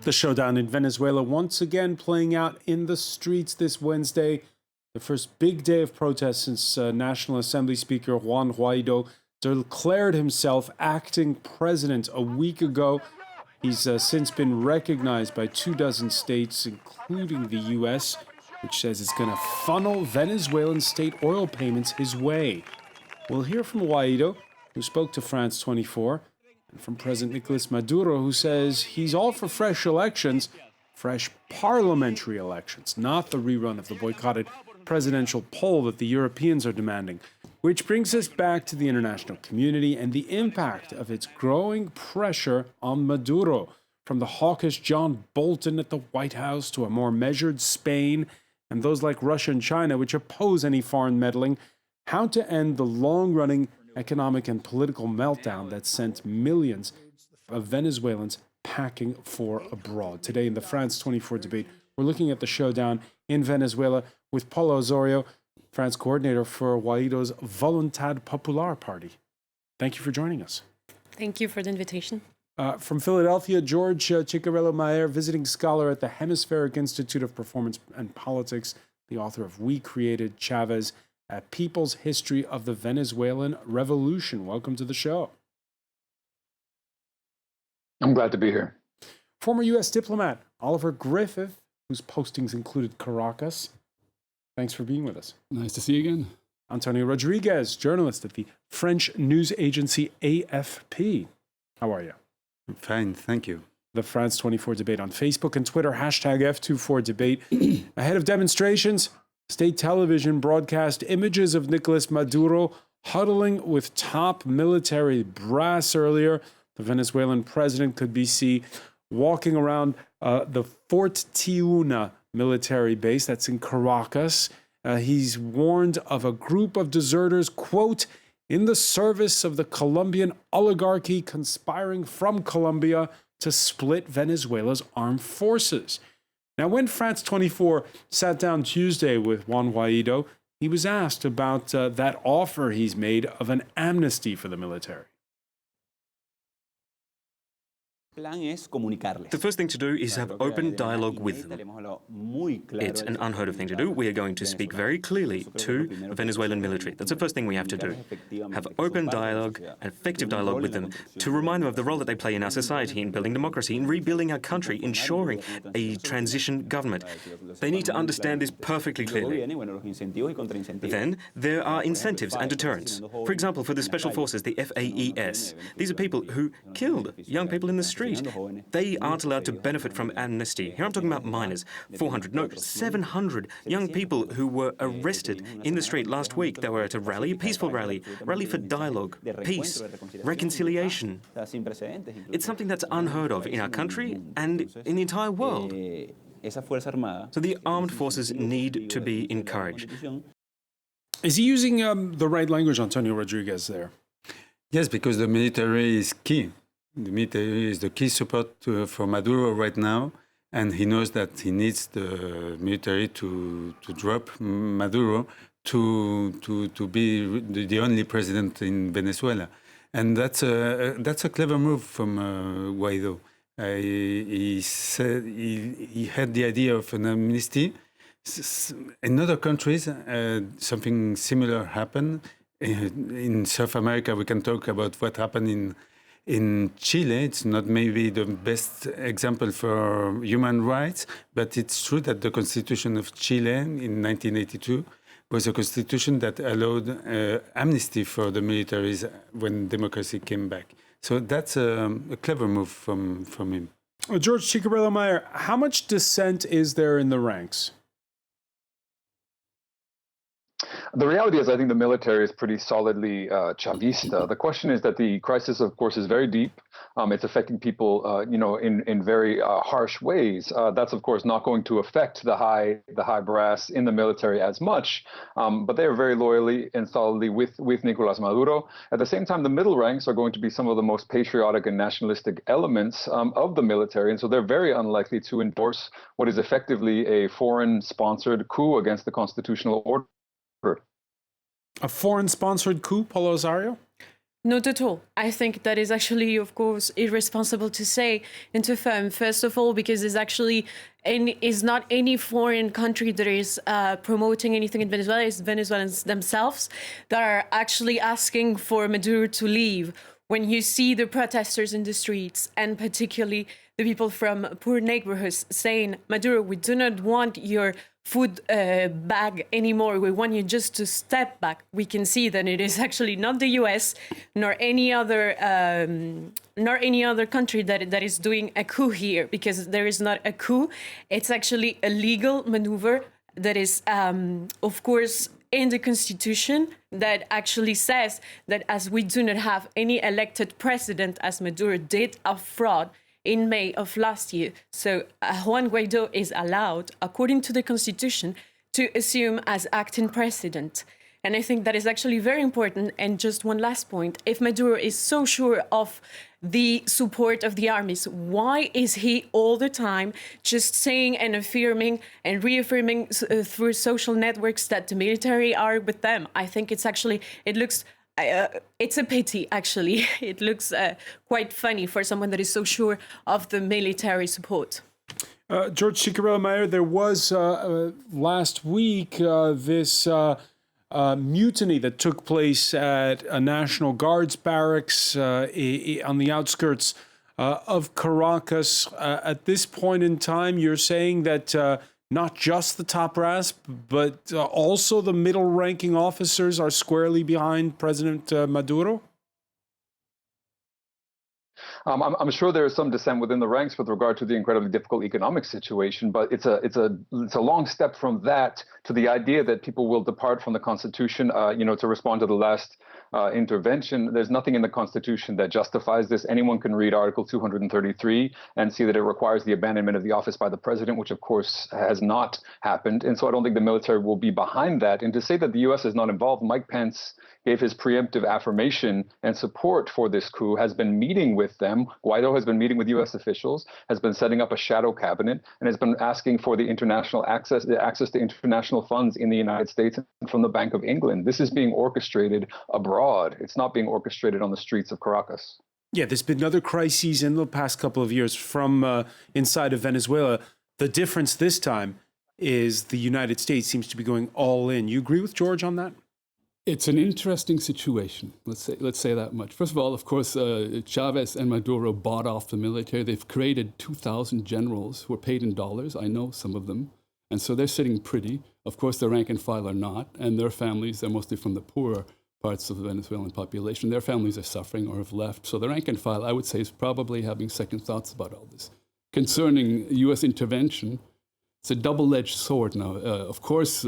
The showdown in Venezuela once again playing out in the streets this Wednesday. The first big day of protest since National Assembly Speaker Juan Guaido declared himself acting president a week ago. He's since been recognized by 24 states, including the U.S., which says it's going to funnel Venezuelan state oil payments his way. We'll hear from Guaido, who spoke to France 24, and from President Nicolas Maduro, who says he's all for fresh elections, fresh parliamentary elections, not the rerun of the boycotted presidential poll that the Europeans are demanding. Which brings us back to the international community and the impact of its growing pressure on Maduro, from the hawkish John Bolton at the White House to a more measured Spain and those like Russia and China which oppose any foreign meddling. How to end the long-running economic and political meltdown that sent millions of Venezuelans packing for abroad. Today in the France24 debate, we're looking at the showdown in Venezuela with Paula Osorio, France coordinator for Guaido's Voluntad Popular Party. Thank you for joining us. Thank you for the invitation. From Philadelphia, George Chicarello-Mayer, visiting scholar at the Hemispheric Institute of Performance and Politics, the author of We Created Chavez, A People's History of the Venezuelan Revolution. Welcome to the show. I'm glad to be here. Former U.S. diplomat Oliver Griffith, whose postings included Caracas. Thanks for being with us. Nice to see you again. Antonio Rodriguez, journalist at the French news agency AFP. How are you? I'm fine, thank you. The France24 debate on Facebook and Twitter, hashtag F24debate. Ahead of demonstrations, state television broadcast images of Nicolas Maduro huddling with top military brass earlier. The Venezuelan president could be seen walking around the Fort Tiuna military base that's in Caracas. He's warned of a group of deserters, quote, in the service of the Colombian oligarchy conspiring from Colombia to split Venezuela's armed forces. Now, when France24 sat down Tuesday with Juan Guaido, he was asked about that offer he's made of an amnesty for the military. The first thing to do is have open dialogue with them. It's an unheard of thing to do. We are going to speak very clearly to the Venezuelan military. That's the first thing we have to do. Have open dialogue, effective dialogue with them, to remind them of the role that they play in our society, in building democracy, in rebuilding our country, ensuring a transition government. They need to understand this perfectly clearly. Then, there are incentives and deterrents. For example, for the special forces, the FAES. These are people who killed young people in the street. They aren't allowed to benefit from amnesty. Here I'm talking about minors. 700 young people who were arrested in the street last week. They were at a rally, a peaceful rally for dialogue, peace, reconciliation. It's something that's unheard of in our country and in the entire world. So the armed forces need to be encouraged. Is he using the right language, Antonio Rodriguez, there? Yes, because the military is key. The military is the key support for Maduro right now, and he knows that he needs the military to drop Maduro to be the only president in Venezuela. And that's a clever move from Guaido. He said he had the idea of an amnesty. In other countries, something similar happened. In South America, we can talk about what happened in Chile. It's not maybe the best example for human rights, but it's true that the Constitution of Chile in 1982 was a constitution that allowed amnesty for the militaries when democracy came back. So that's a clever move from him. George Chicarello-Mayer, how much dissent is there in the ranks? The reality is, I think the military is pretty solidly Chavista. The question is that the crisis, of course, is very deep. It's affecting people, in very harsh ways. That's, of course, not going to affect the high brass in the military as much. But they are very loyally and solidly with Nicolas Maduro. At the same time, the middle ranks are going to be some of the most patriotic and nationalistic elements of the military. And so they're very unlikely to endorse what is effectively a foreign-sponsored coup against the constitutional order. A foreign-sponsored coup, Paulo Osorio? Not at all. I think that is actually, of course, irresponsible to say and to affirm. First of all, because is not any foreign country that is promoting anything in Venezuela. It's Venezuelans themselves that are actually asking for Maduro to leave. When you see the protesters in the streets, and particularly the people from poor neighborhoods saying, Maduro, we do not want your food bag anymore. We want you just to step back. We can see that it is actually not the US nor any other country that is doing a coup here, because there is not a coup. It's actually a legal maneuver that is, of course, in the Constitution, that actually says that as we do not have any elected president, as Maduro did, a fraud in May of last year. So Juan Guaido is allowed, according to the Constitution, to assume as acting president. And I think that is actually very important. And just one last point, if Maduro is so sure of the support of the armies, why is he all the time just saying and affirming and reaffirming through social networks that the military are with them? I think it's actually, it's a pity, actually. It looks quite funny for someone that is so sure of the military support. George Chicarella-Mayer, there was last week this mutiny that took place at a National Guard's barracks on the outskirts of Caracas. At this point in time, you're saying that not just the top brass, but also the middle-ranking officers are squarely behind President Maduro? I'm sure there is some dissent within the ranks with regard to the incredibly difficult economic situation, but it's a long step from that to the idea that people will depart from the Constitution. To respond to the last intervention, there's nothing in the Constitution that justifies this. Anyone can read Article 233 and see that it requires the abandonment of the office by the president, which of course has not happened. And so I don't think the military will be behind that. And to say that the U.S. is not involved, Mike Pence gave his preemptive affirmation and support for this coup, has been meeting with them. Guaido has been meeting with U.S. officials, has been setting up a shadow cabinet, and has been asking for the access to international funds in the United States and from the Bank of England. This is being orchestrated abroad. It's not being orchestrated on the streets of Caracas. Yeah, there's been other crises in the past couple of years from inside of Venezuela. The difference this time is the United States seems to be going all in. You agree with George on that? It's an interesting situation, let's say that much. First of all, of course, Chavez and Maduro bought off the military. They've created 2,000 generals who are paid in dollars. I know some of them. And so they're sitting pretty. Of course, the rank and file are not. And their families are mostly from the poorer parts of the Venezuelan population. Their families are suffering or have left. So the rank and file, I would say, is probably having second thoughts about all this. Concerning U.S. intervention, it's a double-edged sword now. Of course,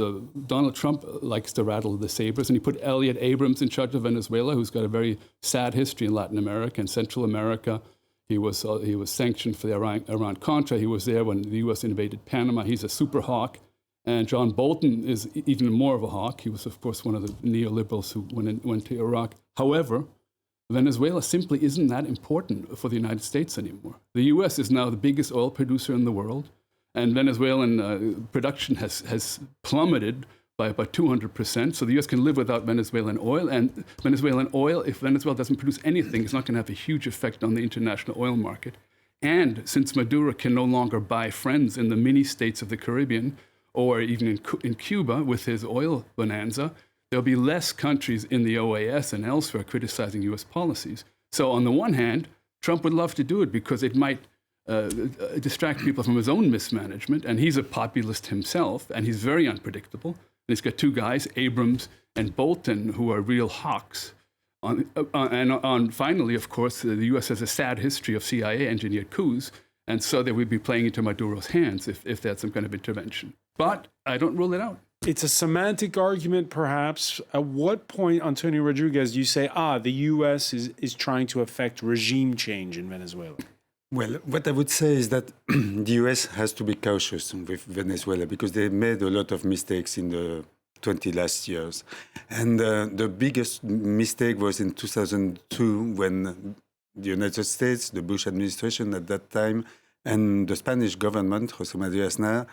Donald Trump likes to rattle the sabers, and he put Elliot Abrams in charge of Venezuela, who's got a very sad history in Latin America and Central America. He was sanctioned for the Iran-Contra. He was there when the U.S. invaded Panama. He's a super hawk. And John Bolton is even more of a hawk. He was, of course, one of the neoliberals who went to Iraq. However, Venezuela simply isn't that important for the United States anymore. The U.S. is now the biggest oil producer in the world. And Venezuelan production has plummeted by about 200%. So the U.S. can live without Venezuelan oil. And Venezuelan oil, if Venezuela doesn't produce anything, it's not going to have a huge effect on the international oil market. And since Maduro can no longer buy friends in the mini-states of the Caribbean, or even in Cuba with his oil bonanza, there'll be less countries in the OAS and elsewhere criticizing U.S. policies. So on the one hand, Trump would love to do it because it might distract people from his own mismanagement, and he's a populist himself, and he's very unpredictable. And he's got two guys, Abrams and Bolton, who are real hawks. Finally, of course, the U.S. has a sad history of CIA-engineered coups, and so they would be playing into Maduro's hands if that's some kind of intervention. But I don't rule it out. It's a semantic argument, perhaps. At what point, Antonio Rodriguez, do you say, the U.S. is trying to affect regime change in Venezuela? Well, what I would say is that the US has to be cautious with Venezuela because they made a lot of mistakes in the 20 last years. And the biggest mistake was in 2002 when the United States, the Bush administration at that time, and the Spanish government, José María Aznar,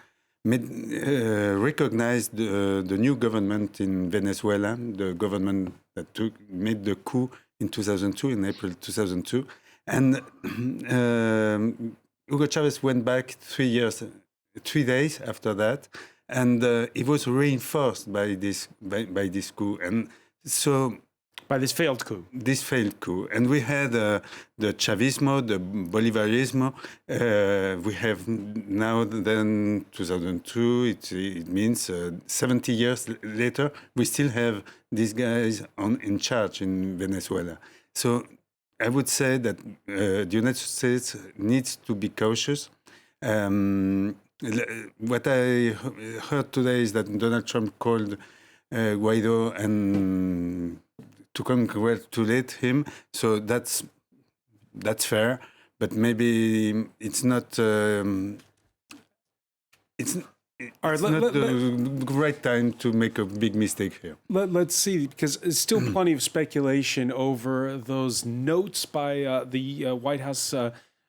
recognized the new government in Venezuela, the government that made the coup in 2002, in April 2002. And Hugo Chavez went back 3 days after that, and it was reinforced by this coup. And so By this failed coup. This failed coup. And we had the Chavismo, the Bolivarismo. We have now, then 2002, it means 70 years later, we still have these guys in charge in Venezuela. So I would say that the United States needs to be cautious. What I heard today is that Donald Trump called Guaido and to congratulate him, so that's fair. But maybe it's not the right time to make a big mistake here. Let's see, because there's still plenty of speculation over those notes by the White House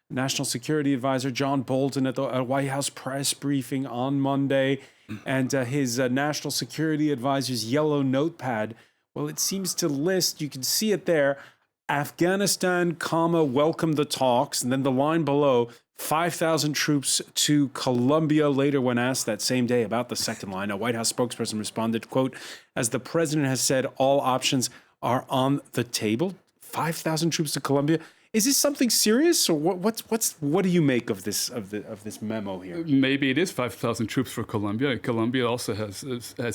National Security Advisor John Bolton at the White House press briefing on Monday, and his National Security Advisor's yellow notepad. Well, it seems to list, you can see it there, Afghanistan, welcome the talks, and then the line below, 5,000 troops to Colombia. Later, when asked that same day about the second line, a White House spokesperson responded, quote, as the president has said, all options are on the table. 5,000 troops to Colombia. Is this something serious, or what do you make of this memo here? Maybe it is 5,000 troops for Colombia. Colombia also has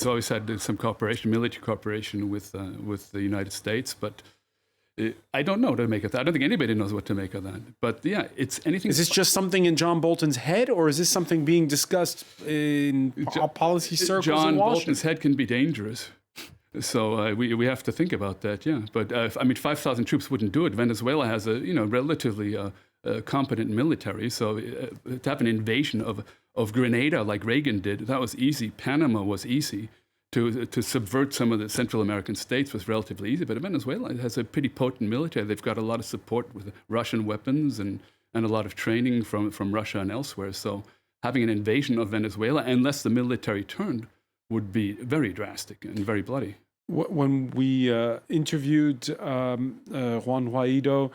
always had some cooperation, military cooperation with the United States, but I don't know what to make of that. I don't think anybody knows what to make of that. But yeah, it's anything. Is this just something in John Bolton's head, or is this something being discussed in policy circles in Washington? John Bolton's head can be dangerous. So we have to think about that, yeah. But I mean, 5,000 troops wouldn't do it. Venezuela has a relatively competent military. So to have an invasion of Grenada like Reagan did, that was easy. Panama was easy. To subvert some of the Central American states was relatively easy. But Venezuela has a pretty potent military. They've got a lot of support with Russian weapons and a lot of training from Russia and elsewhere. So having an invasion of Venezuela, unless the military turned, would be very drastic and very bloody. When we interviewed Juan Guaido,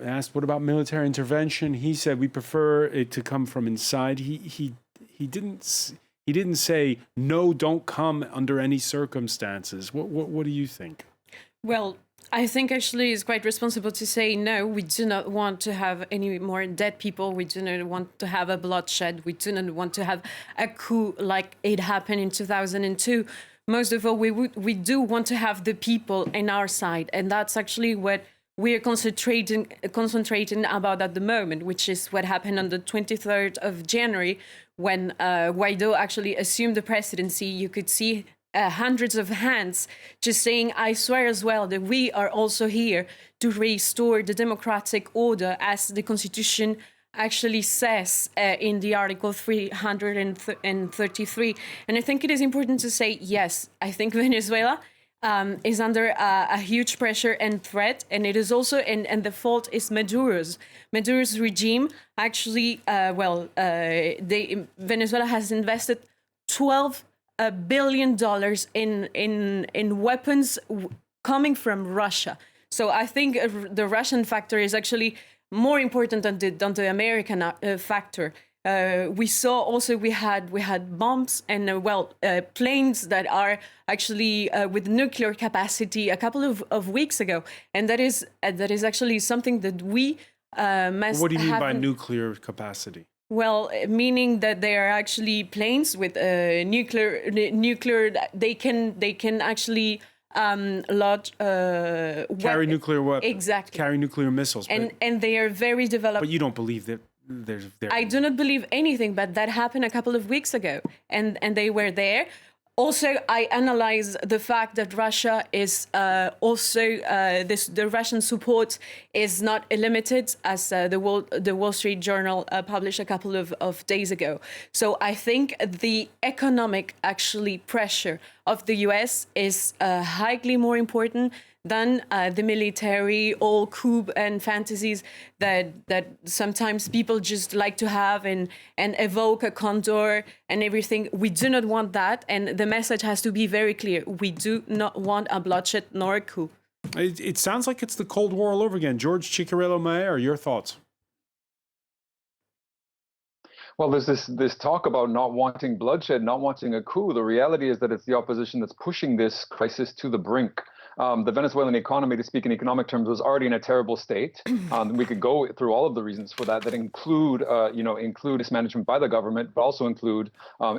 asked what about military intervention, he said we prefer it to come from inside. He didn't say no, don't come under any circumstances. What do you think? Well, I think actually it's quite responsible to say no, we do not want to have any more dead people. We do not want to have a bloodshed. We do not want to have a coup like it happened in 2002. Most of all, we do want to have the people in our side. And that's actually what we are concentrating about at the moment, which is what happened on the 23rd of January when Guaido actually assumed the presidency. You could see hundreds of hands just saying, I swear as well that we are also here to restore the democratic order as the Constitution actually says in the Article 333. And I think it is important to say, yes, I think Venezuela is under a huge pressure and threat. And it is also, and the fault is Maduro's. Maduro's regime actually, Venezuela has invested $12 billion in weapons coming from Russia. So I think the Russian factor is actually more important than the American factor. We saw also we had bombs and planes that are actually with nuclear capacity a couple of weeks ago, and that is actually something that we must. What do you mean by nuclear capacity? Well, meaning that they are actually planes with nuclear. They can actually carry nuclear weapons. Exactly. Carry nuclear missiles. And they are very developed. But you don't believe that they're I do not believe anything, but that happened a couple of weeks ago, and they were there. Also, I analyze the fact that Russia is the Russian support is not limited, as the Wall Street Journal published a couple of days ago. So I think the economic actually pressure of the US is highly more important than the military, all coup and fantasies that sometimes people just like to have and evoke a condor and everything. We do not want that, and the message has to be very clear. We do not want a bloodshed nor a coup. It sounds like it's the Cold War all over again. George Chicarello-Maher, your thoughts? Well, there's this talk about not wanting bloodshed, not wanting a coup. The reality is that it's the opposition that's pushing this crisis to the brink. The Venezuelan economy, to speak in economic terms, was already in a terrible state. We could go through all of the reasons for that include mismanagement by the government, but also include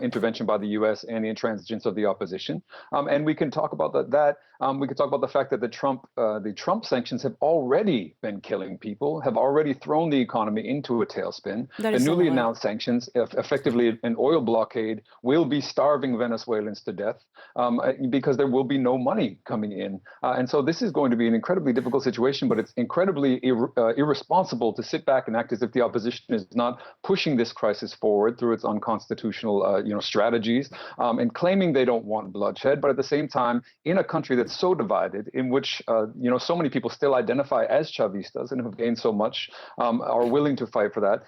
intervention by the U.S. and the intransigence of the opposition. And we can talk about that. We could talk about the fact that the Trump sanctions have already been killing people, have already thrown the economy into a tailspin. The newly announced sanctions, effectively an oil blockade, will be starving Venezuelans to death because there will be no money coming in. And so this is going to be an incredibly difficult situation, but it's incredibly irresponsible to sit back and act as if the opposition is not pushing this crisis forward through its unconstitutional strategies and claiming they don't want bloodshed. But at the same time, in a country that's so divided, in which so many people still identify as Chavistas and have gained so much, are willing to fight for that,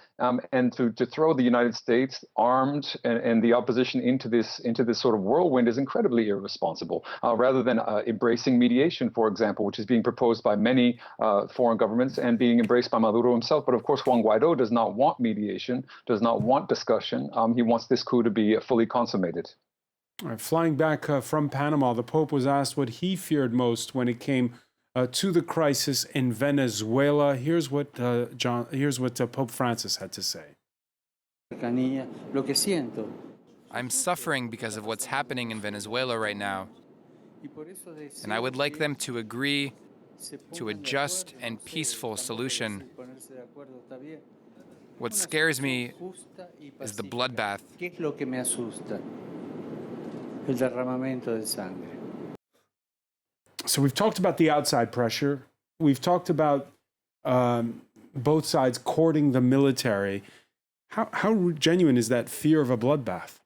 and to throw the United States armed and the opposition into this sort of whirlwind is incredibly irresponsible. Rather than embracing mediation, for example, which is being proposed by many foreign governments and being embraced by Maduro himself. But of course, Juan Guaido does not want mediation, does not want discussion. He wants this coup to be fully consummated. All right, flying back from Panama, the Pope was asked what he feared most when it came to the crisis in Venezuela. Here's what Pope Francis had to say. I'm suffering because of what's happening in Venezuela right now. And I would like them to agree to a just and peaceful solution. What scares me is the bloodbath. So we've talked about the outside pressure. We've talked about both sides courting the military. How genuine is that fear of a bloodbath?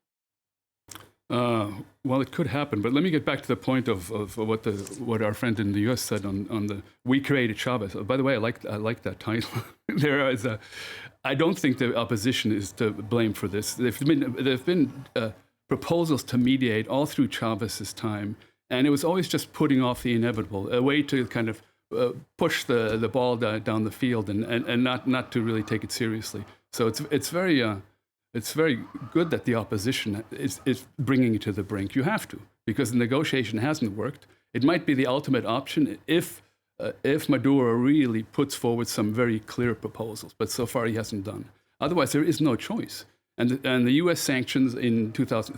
Well, it could happen, but let me get back to the point of what our friend in the U.S. said on the "We created Chavez." By the way, I like that title. I don't think the opposition is to blame for this. There've been proposals to mediate all through Chavez's time, and it was always just putting off the inevitable, a way to kind of push the ball down the field and not to really take it seriously. So it's very good that the opposition is bringing it to the brink. You have to, because the negotiation hasn't worked. It might be the ultimate option if Maduro really puts forward some very clear proposals, but so far he hasn't done. Otherwise, there is no choice. And the U.S. sanctions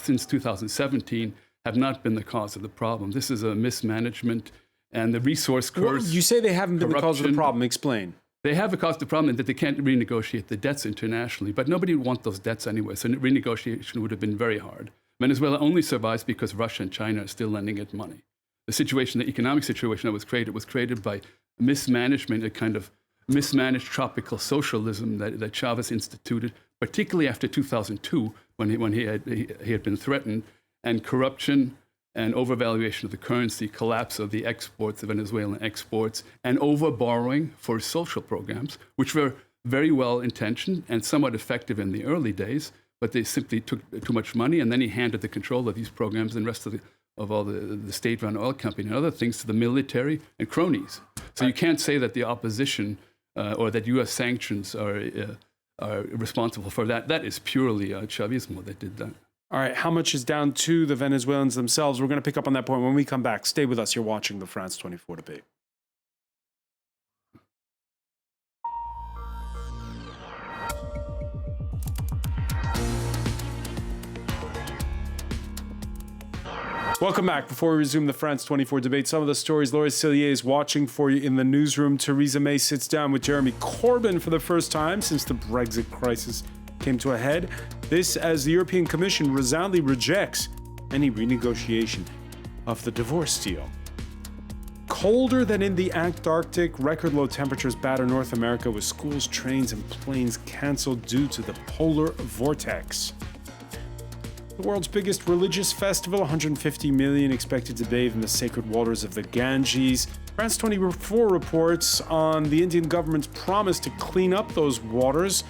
since 2017 have not been the cause of the problem. This is a mismanagement and the resource curse. Well, you say they haven't been the cause of the problem. Explain. They have caused the problem that they can't renegotiate the debts internationally, but nobody would want those debts anyway, so renegotiation would have been very hard. Venezuela only survives because Russia and China are still lending it money. The economic situation that was created by mismanagement, a kind of mismanaged tropical socialism that Chavez instituted, particularly after 2002, when he had been threatened, and corruption and overvaluation of the currency, collapse of the exports, the Venezuelan exports, and over-borrowing for social programs, which were very well-intentioned and somewhat effective in the early days, but they simply took too much money, and then he handed the control of these programs and the rest of all the state-run oil company and other things to the military and cronies. So you can't say that the opposition or that U.S. sanctions are responsible for that. That is purely Chavismo that did that. All right, how much is down to the Venezuelans themselves? We're going to pick up on that point when we come back. Stay with us. You're watching the France 24 debate. Welcome back. Before we resume the France 24 debate, some of the stories Laura Cillier is watching for you in the newsroom. Theresa May sits down with Jeremy Corbyn for the first time since the Brexit crisis came to a head. This as the European Commission resoundingly rejects any renegotiation of the divorce deal. Colder than in the Antarctic, record low temperatures batter North America with schools, trains, and planes canceled due to the polar vortex. The world's biggest religious festival, 150 million expected to bathe in the sacred waters of the Ganges. France 24 reports on the Indian government's promise to clean up those waters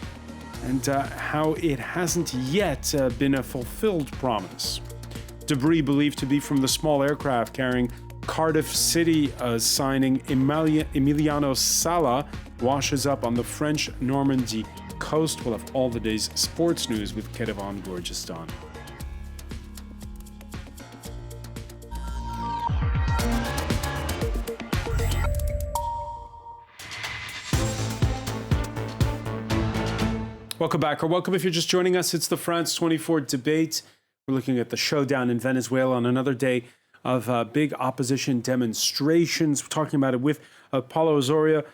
and how it hasn't yet been a fulfilled promise. Debris believed to be from the small aircraft carrying Cardiff City signing Emiliano Sala washes up on the French Normandy coast. We'll have all the day's sports news with Kerevan Gorgistan. Welcome back, or welcome if you're just joining us. It's the France24 Debates. We're looking at the showdown in Venezuela on another day of big opposition demonstrations. We're talking about it with Paulo Osorio,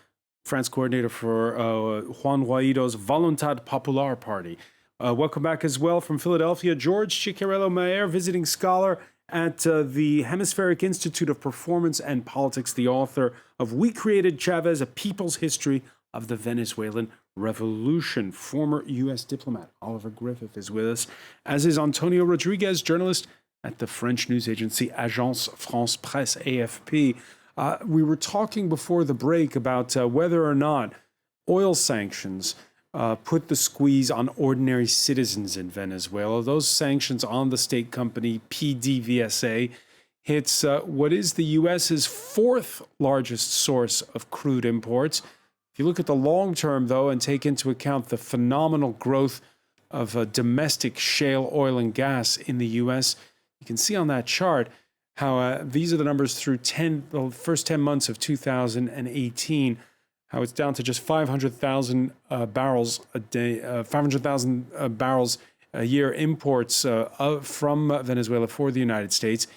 France coordinator for Juan Guaido's Voluntad Popular Party. Welcome back as well from Philadelphia, George Ciccarello-Maher, visiting scholar at the Hemispheric Institute of Performance and Politics, the author of We Created Chavez, A People's History of the Venezuelan Revolution. Former U.S. diplomat Oliver Griffith is with us, as is Antonio Rodriguez, journalist at the French news agency Agence France Presse, AFP. We were talking before the break about whether or not oil sanctions put the squeeze on ordinary citizens in Venezuela. Those sanctions on the state company PDVSA hits what is the U.S.'s fourth largest source of crude imports. If you look at the long term, though, and take into account the phenomenal growth of domestic shale oil and gas in the U.S., you can see on that chart how these are the numbers through the first 10 months of 2018, how it's down to just 500,000 barrels a day, 500,000 barrels a year imports from Venezuela for the United States.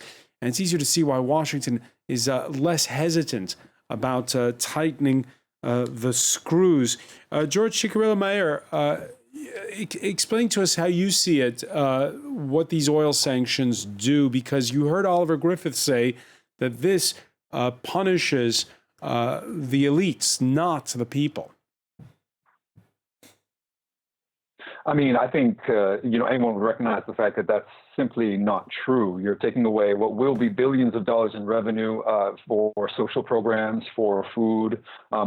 And it's easier to see why Washington is less hesitant about tightening the screws. George Ciccarello-Maher, explain to us how you see it, what these oil sanctions do, because you heard Oliver Griffith say that this punishes the elites, not the people. I mean, I think, anyone would recognize the fact that that's simply not true. You're taking away what will be billions of dollars in revenue for social programs, for food,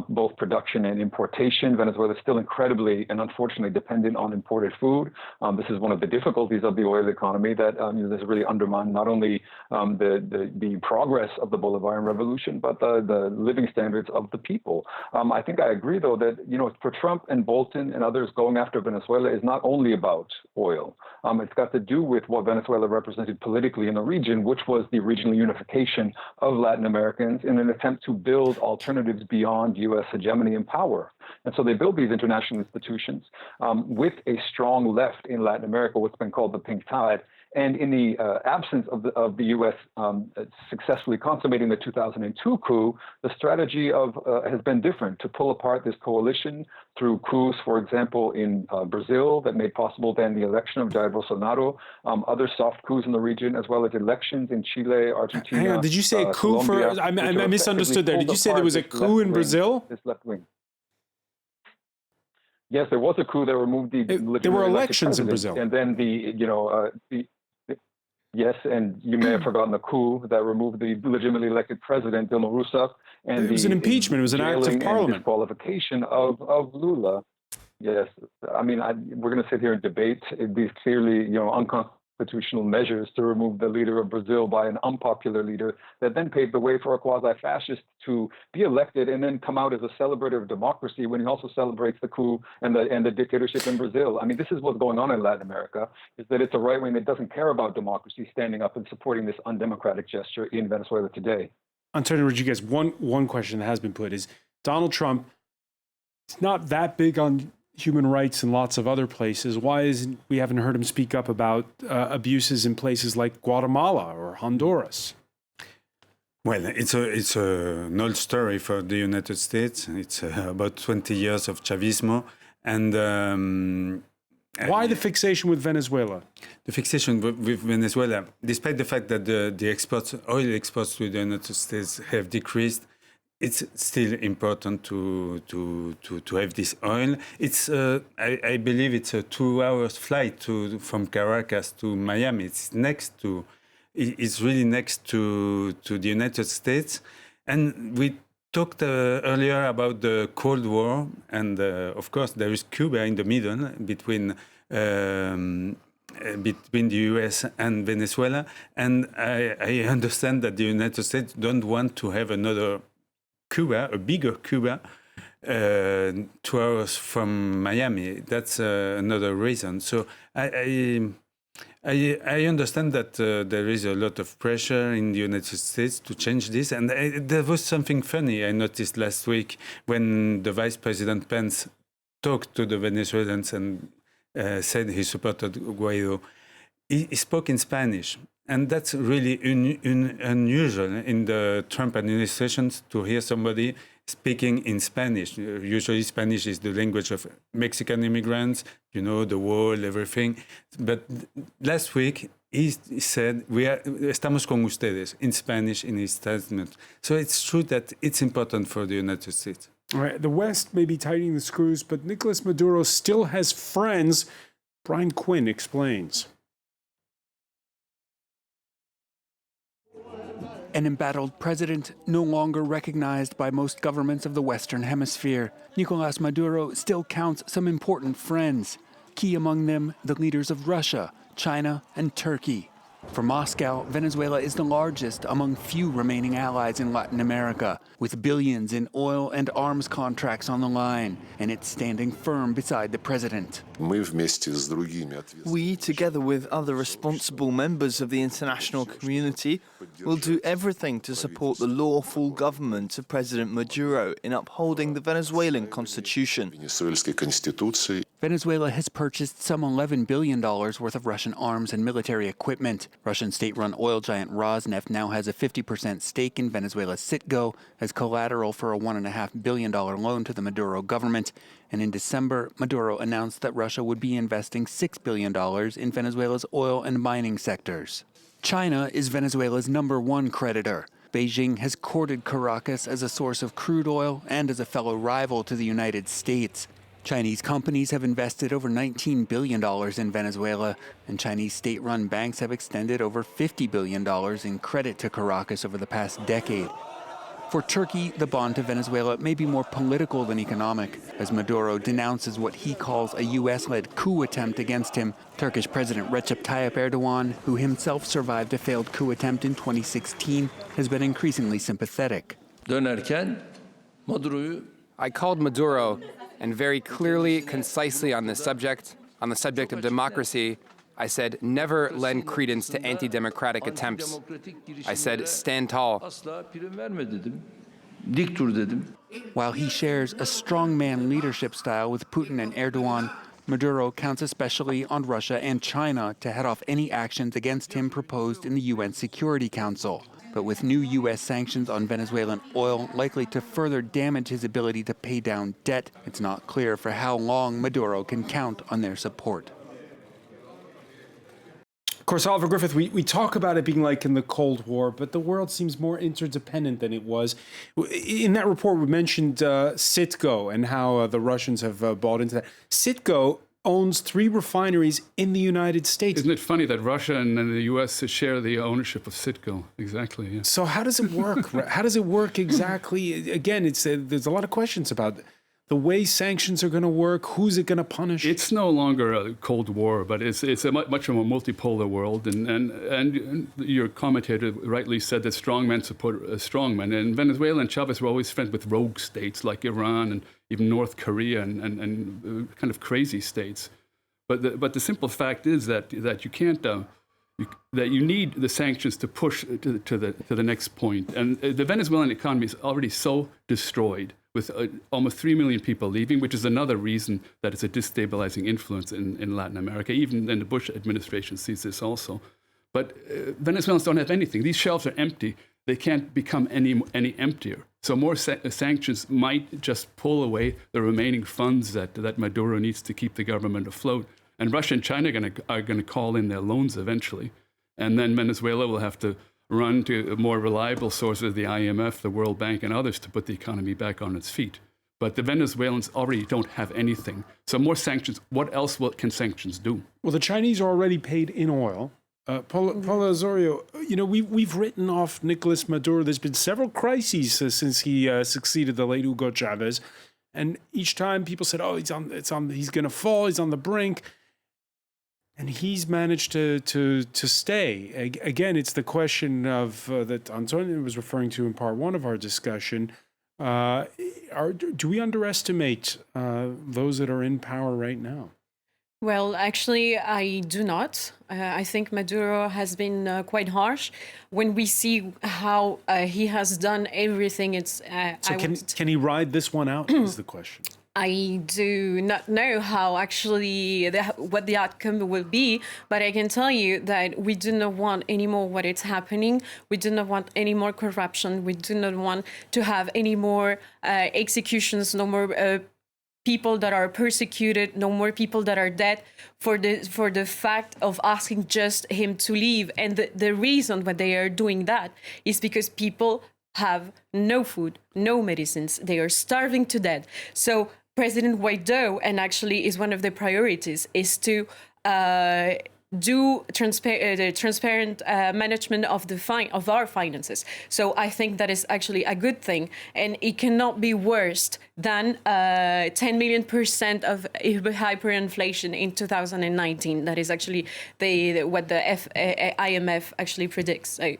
both production and importation. Venezuela is still incredibly and unfortunately dependent on imported food. This is one of the difficulties of the oil economy that has really undermined not only the progress of the Bolivarian Revolution, but the living standards of the people. I think I agree, though, that for Trump and Bolton and others, going after Venezuela is not only about oil. It's got to do with what Venezuela represented politically in the region, which was the regional unification of Latin Americans in an attempt to build alternatives beyond U.S. hegemony and power. And so they build these international institutions with a strong left in Latin America, what's been called the pink tide. And in the absence of the U.S. Successfully consummating the 2002 coup, the strategy has been different, to pull apart this coalition through coups, for example, in Brazil that made possible then the election of Jair Bolsonaro, other soft coups in the region, as well as elections in Chile, Argentina. Hang on, did you say a coup Colombia, for? I misunderstood there. Did you say there was a coup in Brazil? This left wing. Yes, there was a coup that removed the. There were elections in Brazil, and then yes, and you may have forgotten the coup that removed the legitimately elected president, Dilma Rousseff, and it was an impeachment. It was an act of parliament. Disqualification of Lula. Yes, I mean we're going to sit here and debate these clearly unconstitutional measures to remove the leader of Brazil by an unpopular leader that then paved the way for a quasi-fascist to be elected and then come out as a celebrator of democracy when he also celebrates the coup and the dictatorship in Brazil. I mean, this is what's going on in Latin America, is that it's a right wing that doesn't care about democracy standing up and supporting this undemocratic gesture in Venezuela today. Antonio Rodriguez, one question that has been put is Donald Trump is not that big on human rights in lots of other places. Why isn't we haven't heard him speak up about abuses in places like Guatemala or Honduras? Well, it's an old story for the United States. It's about 20 years of Chavismo, and why the fixation with Venezuela? The fixation with Venezuela, despite the fact that the oil exports to the United States have decreased, it's still important to have this oil. It's I believe it's a 2 hours flight from Caracas to Miami. It's really next to the United States, and we talked earlier about the Cold War, and of course there is Cuba in the middle between between the US and Venezuela. And I understand that the United States don't want to have another Cuba, a bigger Cuba, 2 hours from Miami. That's another reason. So I understand that there is a lot of pressure in the United States to change this. And there was something funny I noticed last week when the Vice President Pence talked to the Venezuelans and said he supported Guaido. He spoke in Spanish. And that's really unusual in the Trump administration to hear somebody speaking in Spanish. Usually Spanish is the language of Mexican immigrants, you know, the wall, everything. But last week, he said, estamos con ustedes, in Spanish in his statement. So it's true that it's important for the United States. All right, the West may be tightening the screws, but Nicolas Maduro still has friends. Brian Quinn explains. An embattled president, no longer recognized by most governments of the Western Hemisphere, Nicolas Maduro still counts some important friends. Key among them, the leaders of Russia, China, and Turkey. For Moscow, Venezuela is the largest among few remaining allies in Latin America, with billions in oil and arms contracts on the line, and it's standing firm beside the president. We, together with other responsible members of the international community, will do everything to support the lawful government of President Maduro in upholding the Venezuelan constitution. Venezuela has purchased some $11 billion worth of Russian arms and military equipment. Russian state-run oil giant Rosneft now has a 50% stake in Venezuela's Citgo as collateral for a $1.5 billion loan to the Maduro government. And in December, Maduro announced that Russia would be investing $6 billion in Venezuela's oil and mining sectors. China is Venezuela's #1 creditor. Beijing has courted Caracas as a source of crude oil and as a fellow rival to the United States. Chinese companies have invested over $19 billion in Venezuela, and Chinese state-run banks have extended over $50 billion in credit to Caracas over the past decade. For Turkey, the bond to Venezuela may be more political than economic, as Maduro denounces what he calls a US-led coup attempt against him. Turkish President Recep Tayyip Erdogan, who himself survived a failed coup attempt in 2016, has been increasingly sympathetic. I called Maduro, and very clearly, concisely on the subject of democracy, I said, never lend credence to anti-democratic attempts. I said, stand tall. While he shares a strongman leadership style with Putin and Erdogan, Maduro counts especially on Russia and China to head off any actions against him proposed in the UN Security Council. But with new U.S. sanctions on Venezuelan oil likely to further damage his ability to pay down debt, it's not clear for how long Maduro can count on their support. Of course, Oliver Griffith, we talk about it being like in the Cold War, but the world seems more interdependent than it was. In that report, we mentioned Citgo and how the Russians have bought into that. Citgo owns 3 refineries in the United States. Isn't it funny that Russia and the U.S. share the ownership of Citgo? Exactly, yeah. So how does it work? How does it work exactly? Again, there's a lot of questions about the way sanctions are going to work. Who's it going to punish? It's no longer a Cold War, but it's a much more multipolar world. And your commentator rightly said that strongmen support strongmen. And Venezuela and Chavez were always friends with rogue states like Iran and even North Korea and kind of crazy states. But the simple fact is that you can't that you need the sanctions to push to the next point. And the Venezuelan economy is already so destroyed, with almost 3 million people leaving, which is another reason that it's a destabilizing influence in Latin America. Even the Bush administration sees this also. But Venezuelans don't have anything. These shelves are empty. They can't become any emptier. So more sanctions might just pull away the remaining funds that Maduro needs to keep the government afloat. And Russia and China are going to call in their loans eventually. And then Venezuela will have to run to more reliable sources, the IMF, the World Bank, and others, to put the economy back on its feet. But the Venezuelans already don't have anything. So more sanctions. What else can sanctions do? Well, the Chinese are already paid in oil. Paula Osorio, we've written off Nicolas Maduro. There's been several crises since he succeeded the late Hugo Chavez. And each time people said, he's going to fall, he's on the brink. And he's managed to stay. Again, it's the question of that Antonio was referring to in part one of our discussion. Do we underestimate those that are in power right now? Well, actually, I do not. I think Maduro has been quite harsh. When we see how he has done everything, it's... Can he ride this one out, is the question. I do not know how actually what the outcome will be, but I can tell you that we do not want any more what is happening. We do not want any more corruption. We do not want to have any more executions, no more people that are persecuted, no more people that are dead for the fact of asking just him to leave. And the reason why they are doing that is because people have no food, no medicines. They are starving to death. So President Guaido, and actually is one of the priorities, is to do transparent management of our finances. So I think that is actually a good thing, and it cannot be worse than 10 million% of hyperinflation in 2019. That is actually what the IMF actually predicts. So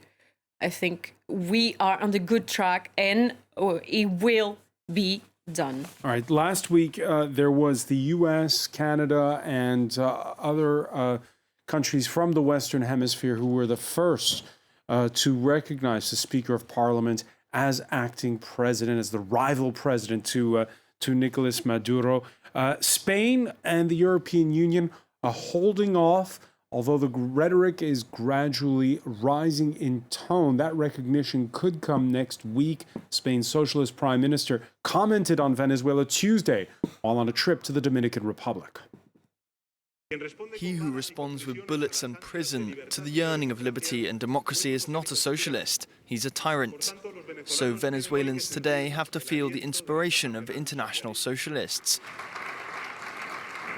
I think we are on the good track, and it will be done. All right. Last week, there was the U.S., Canada, and other countries from the Western Hemisphere who were the first to recognize the Speaker of Parliament as acting president, as the rival president to Nicolas Maduro. Spain and the European Union are holding off. Although the rhetoric is gradually rising in tone, that recognition could come next week. Spain's socialist prime minister commented on Venezuela Tuesday while on a trip to the Dominican Republic. He who responds with bullets and prison to the yearning of liberty and democracy is not a socialist, he's a tyrant. So Venezuelans today have to feel the inspiration of international socialists.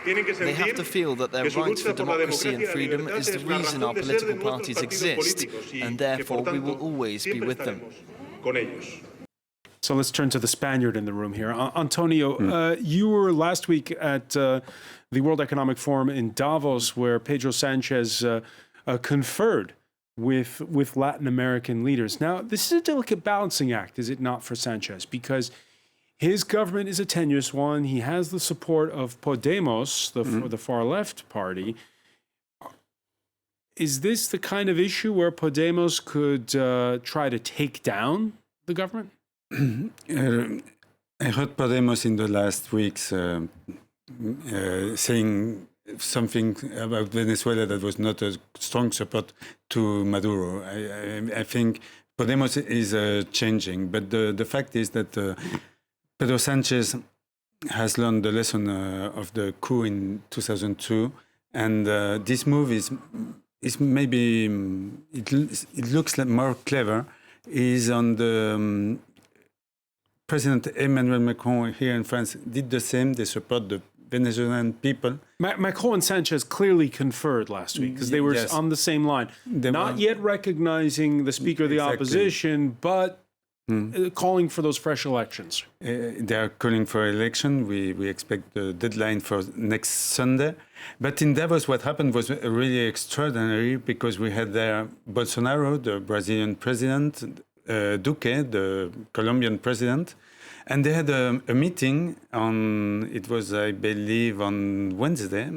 They have to feel that their right for democracy and freedom is the reason our political parties exist, and therefore we will always be with them. So let's turn to the Spaniard in the room here. Antonio, you were last week at the World Economic Forum in Davos, where Pedro Sanchez conferred with Latin American leaders. Now, this is a delicate balancing act, is it not, for Sanchez? Because his government is a tenuous one. He has the support of Podemos, the far-left party. Is this the kind of issue where Podemos could try to take down the government? I heard Podemos in the last weeks saying something about Venezuela that was not a strong support to Maduro. I think Podemos is changing, but the fact is that Pedro Sanchez has learned the lesson of the coup in 2002, and this move is maybe it looks like more clever. Is on the President Emmanuel Macron here in France did the same. They support the Venezuelan people. Macron and Sanchez clearly conferred last week because they were on the same line. Not yet recognizing the Speaker of the Opposition, but calling for those fresh elections. They are calling for election. We expect the deadline for next Sunday. But in Davos, what happened was really extraordinary because we had there Bolsonaro, the Brazilian president, Duque, the Colombian president, and they had a meeting on, it was, I believe, on Wednesday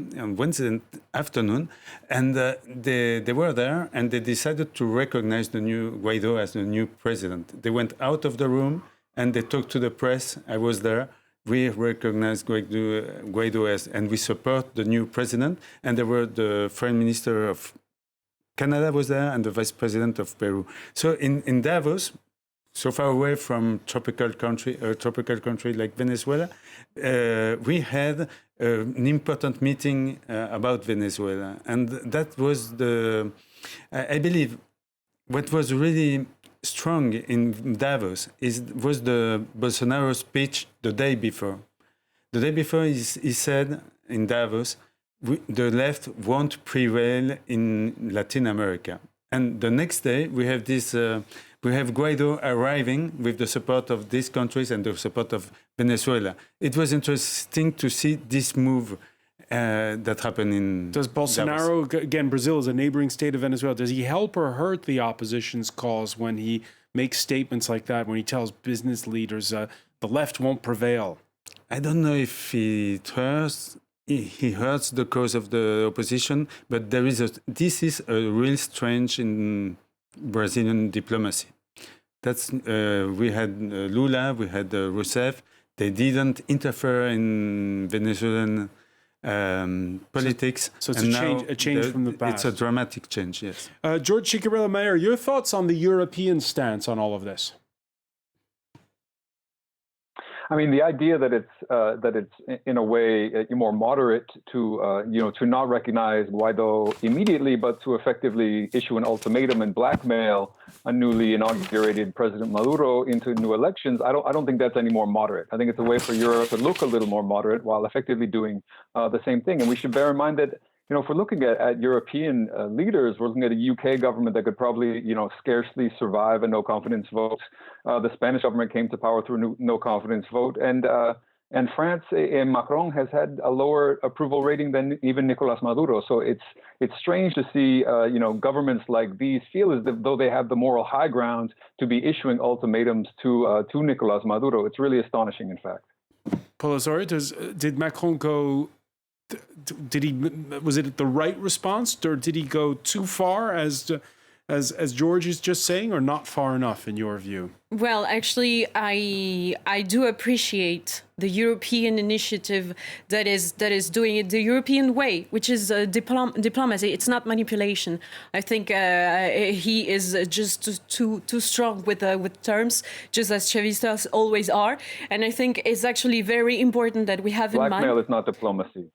afternoon, and they were there, and they decided to recognize the new Guaido as the new president. They went out of the room, and they talked to the press. I was there. We recognize Guaido as, and we support the new president. And there were the Foreign Minister of Canada was there, and the Vice President of Peru. So in Davos, so far away from tropical country like Venezuela, we had an important meeting about Venezuela, and that was I believe, what was really strong in Davos was the Bolsonaro speech the day before. The day before, he said in Davos, the left won't prevail in Latin America. And the next day, we have this. We have Guaido arriving with the support of these countries and the support of Venezuela. It was interesting to see this move. that happened in. Does Bolsonaro, again, Brazil is a neighboring state of Venezuela, does he help or hurt the opposition's cause when he makes statements like that, when he tells business leaders the left won't prevail? I don't know if he hurts the cause of the opposition, but this is a real strange in Brazilian diplomacy. We had Lula, we had Rousseff. They didn't interfere in Venezuelan politics. So it's a change from the past. It's a dramatic change, yes. George Chicarella-Mayer, your thoughts on the European stance on all of this? I mean, the idea that it's in a way more moderate to to not recognize Guaido immediately, but to effectively issue an ultimatum and blackmail a newly inaugurated President Maduro into new elections. I don't think that's any more moderate. I think it's a way for Europe to look a little more moderate while effectively doing the same thing. And we should bear in mind that, if we're looking at European leaders, we're looking at a UK government that could probably, scarcely survive a no confidence vote. The Spanish government came to power through a no confidence vote, and France and Macron has had a lower approval rating than even Nicolas Maduro. So it's strange to see, governments like these feel as though they have the moral high ground to be issuing ultimatums to Nicolas Maduro. It's really astonishing, in fact. Paul Osorio, did Macron go? Was it the right response, or did he go too far, as George is just saying, or not far enough in your view? Well, actually, I do appreciate the European initiative that is doing it the European way, which is diplomacy. It's not manipulation. I think he is just too strong with terms, just as Chavistas always are. And I think it's actually very important that we have in mind. Blackmail is not diplomacy.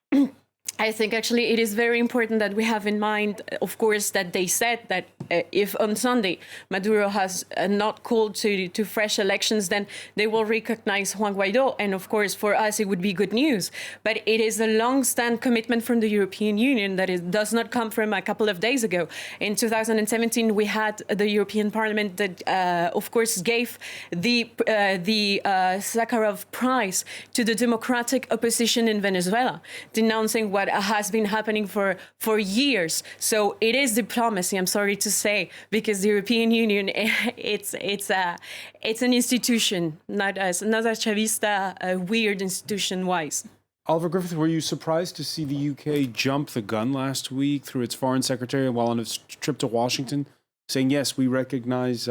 I think actually it is very important that we have in mind, of course, that they said that if on Sunday Maduro has not called to fresh elections, then they will recognize Juan Guaido. And of course, for us, it would be good news. But it is a long-standing commitment from the European Union that it does not come from a couple of days ago. In 2017, we had the European Parliament that, of course, gave the Sakharov Prize to the democratic opposition in Venezuela, denouncing what has been happening for years. So it is diplomacy, I'm sorry to say, because the European Union, it's an institution, not a Chavista weird institution-wise. Oliver Griffith, were you surprised to see the UK jump the gun last week through its foreign secretary while on its trip to Washington, saying, yes, we recognize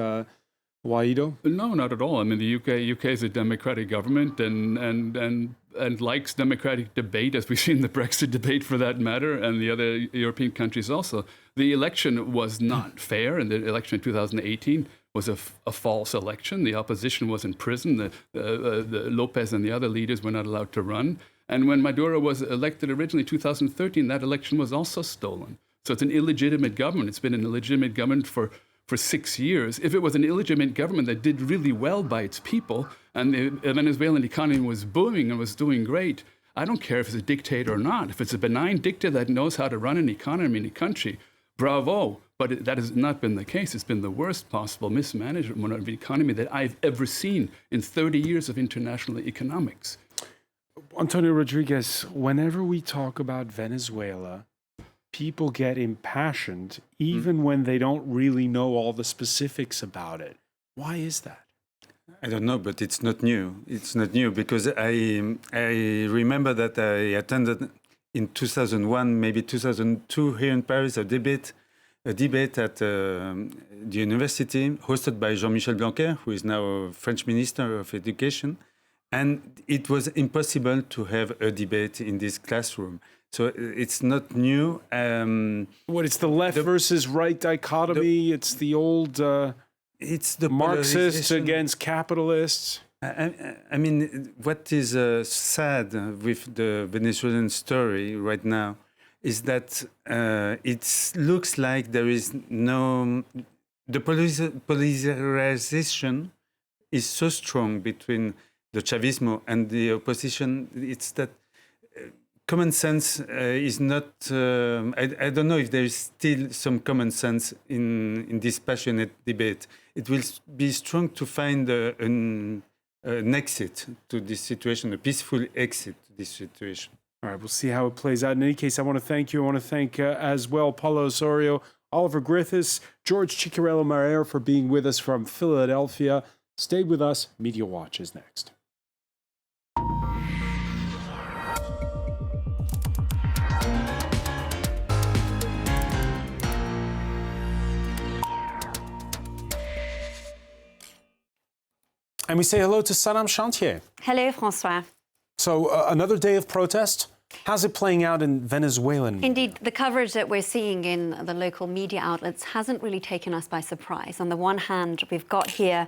Guaido? No, not at all. I mean, the UK is a democratic government and likes democratic debate, as we've seen the Brexit debate for that matter, and the other European countries also. The election was not fair, and the election in 2018 was a false election. The opposition was in prison. The Lopez and the other leaders were not allowed to run. And when Maduro was elected originally in 2013, that election was also stolen. So it's an illegitimate government. It's been an illegitimate government for 6 years. If it was an illegitimate government that did really well by its people and the Venezuelan economy was booming and was doing great, I don't care if it's a dictator or not. If it's a benign dictator that knows how to run an economy in a country, bravo. But that has not been the case. It's been the worst possible mismanagement of the economy that I've ever seen in 30 years of international economics. Antonio Rodriguez, whenever we talk about Venezuela, people get impassioned even when they don't really know all the specifics about it. Why is that? I don't know, but it's not new. It's not new because I remember that I attended in 2001, maybe 2002 here in Paris, a debate at the university hosted by Jean-Michel Blanquer, who is now a French Minister of Education. And it was impossible to have a debate in this classroom. So it's not new. It's the left versus right dichotomy? It's the old it's the Marxists against capitalists? I mean, what is sad with the Venezuelan story right now is that it looks like there is no... The polarization is so strong between the Chavismo and the opposition. It's that common sense is not... I don't know if there is still some common sense in this passionate debate. It will be strong to find an exit to this situation, a peaceful exit to this situation. All right, we'll see how it plays out. In any case, I want to thank you. I want to thank as well Paulo Osorio, Oliver Griffiths, George Ciccarello-Marer for being with us from Philadelphia. Stay with us. Media Watch is next. And we say hello to Sanam Chantier. Hello, François. So another day of protest. How's it playing out in Venezuelan? Indeed, the coverage that we're seeing in the local media outlets hasn't really taken us by surprise. On the one hand, we've got here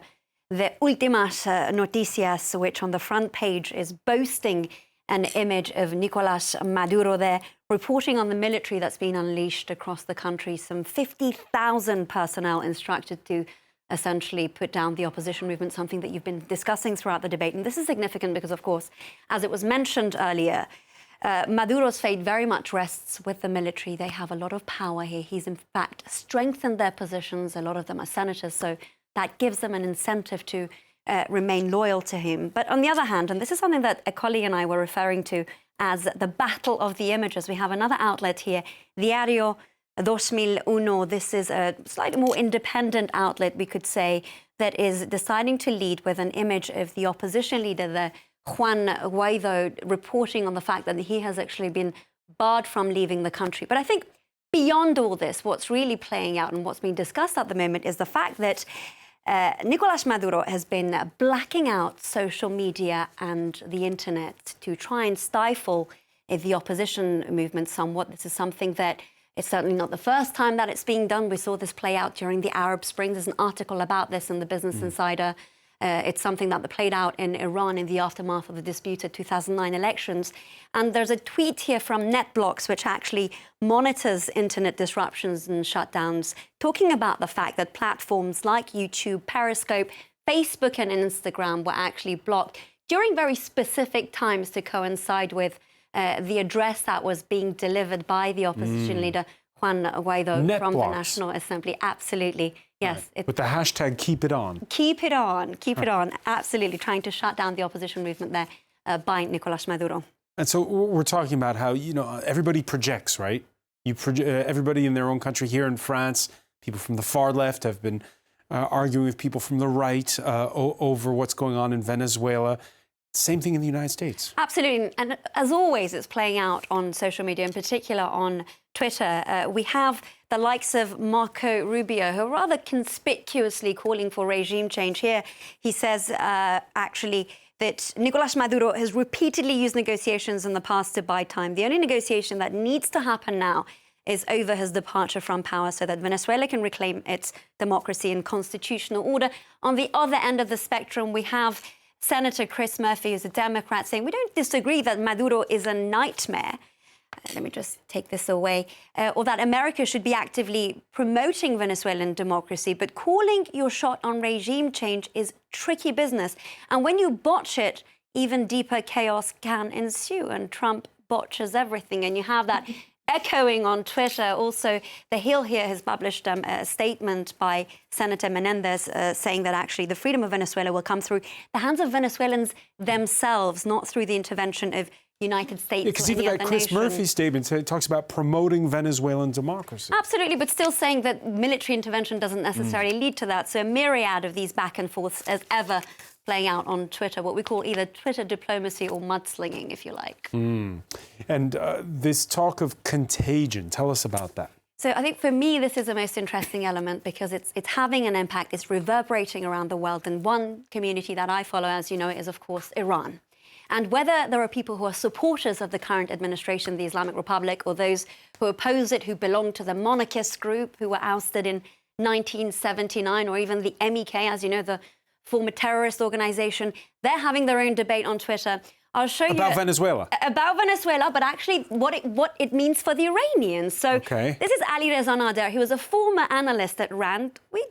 the Últimas Noticias, which on the front page is boasting an image of Nicolás Maduro there, reporting on the military that's been unleashed across the country, some 50,000 personnel instructed to essentially put down the opposition movement, something that you've been discussing throughout the debate. And this is significant because, of course, as it was mentioned earlier, Maduro's fate very much rests with the military. They have a lot of power here. He's, in fact, strengthened their positions. A lot of them are senators, so that gives them an incentive to remain loyal to him. But on the other hand, and this is something that a colleague and I were referring to as the battle of the images, we have another outlet here, Diario 2001. This is a slightly more independent outlet, we could say, that is deciding to lead with an image of the opposition leader, the Juan Guaido, reporting on the fact that he has actually been barred from leaving the country. But I think beyond all this, what's really playing out and what's being discussed at the moment is the fact that Nicolás Maduro has been blacking out social media and the internet to try and stifle the opposition movement somewhat. This is something that it's certainly not the first time that it's being done. We saw this play out during the Arab Spring. There's an article about this in the Business Insider. It's something that played out in Iran in the aftermath of the disputed 2009 elections. And there's a tweet here from NetBlocks, which actually monitors internet disruptions and shutdowns, talking about the fact that platforms like YouTube, Periscope, Facebook and Instagram were actually blocked during very specific times to coincide with the address that was being delivered by the opposition leader, Juan Guaido, from the National Assembly. Absolutely. Yes. Right. With the hashtag Keep It On. Keep it on. Keep it on. Absolutely. Trying to shut down the opposition movement there by Nicolás Maduro. And so we're talking about how, you know, everybody projects, right? Everybody in their own country. Here in France, people from the far left have been arguing with people from the right over what's going on in Venezuela. Same thing in the United States. Absolutely. And as always, it's playing out on social media, in particular on Twitter. We have the likes of Marco Rubio, who are rather conspicuously calling for regime change here. He says, actually, that Nicolás Maduro has repeatedly used negotiations in the past to buy time. The only negotiation that needs to happen now is over his departure from power so that Venezuela can reclaim its democracy and constitutional order. On the other end of the spectrum, we have Senator Chris Murphy, who's a Democrat, saying we don't disagree that Maduro is a nightmare. Let me just take this away. Or that America should be actively promoting Venezuelan democracy, but calling your shot on regime change is tricky business. And when you botch it, even deeper chaos can ensue. And Trump botches everything. And you have that echoing on Twitter. Also, The Hill here has published a statement by Senator Menendez saying that actually the freedom of Venezuela will come through the hands of Venezuelans themselves, not through the intervention of United States. Because even that Chris Murphy statement talks about promoting Venezuelan democracy. Absolutely, but still saying that military intervention doesn't necessarily lead to that. So a myriad of these back and forths as ever playing out on Twitter, what we call either Twitter diplomacy or mudslinging, if you like. And this talk of contagion, tell us about that. So I think for me, this is the most interesting element because it's having an impact. It's reverberating around the world. And one community that I follow, as you know, is, of course, Iran. And whether there are people who are supporters of the current administration, the Islamic Republic, or those who oppose it, who belong to the monarchist group, who were ousted in 1979, or even the MEK, as you know, the former terrorist organization, they're having their own debate on Twitter. I'll show you about Venezuela. About Venezuela, but actually what it means for the Iranians. So this is Ali Reza Nader. He was a former analyst at RAND. We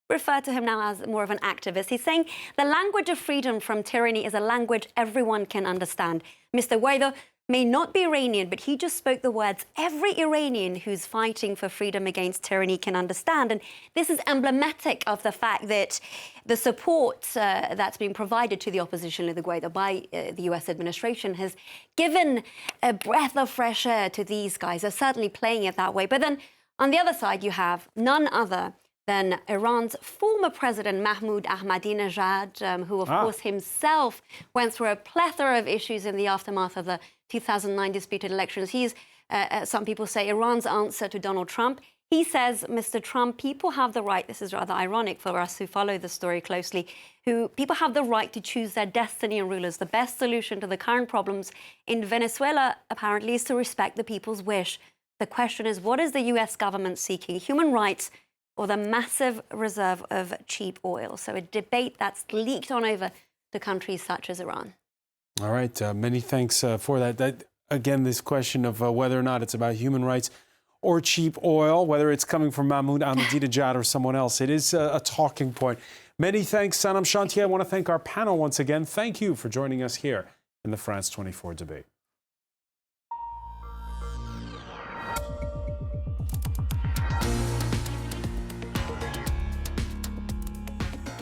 refer to him now as more of an activist. He's saying the language of freedom from tyranny is a language everyone can understand. Mr. Guaido, may not be Iranian, but he just spoke the words every Iranian who's fighting for freedom against tyranny can understand. And this is emblematic of the fact that the support that's been provided to the opposition in the Guaido by the US administration has given a breath of fresh air to these guys. They're certainly playing it that way. But then on the other side, you have none other than Iran's former president, Mahmoud Ahmadinejad, who, of course, himself went through a plethora of issues in the aftermath of the 2009 disputed elections. He's, some people say, Iran's answer to Donald Trump. He says, Mr. Trump, people have the right, this is rather ironic for us who follow the story closely, people have the right to choose their destiny and rulers. The best solution to the current problems in Venezuela, apparently, is to respect the people's wish. The question is, what is the US government seeking? Human rights or the massive reserve of cheap oil? So a debate that's leaked on over to countries such as Iran. All right. Many thanks for that. Again, this question of whether or not it's about human rights or cheap oil, whether it's coming from Mahmoud Ahmadinejad or someone else, it is a talking point. Many thanks, Sanam Shanti. I want to thank our panel once again. Thank you for joining us here in the France 24 debate.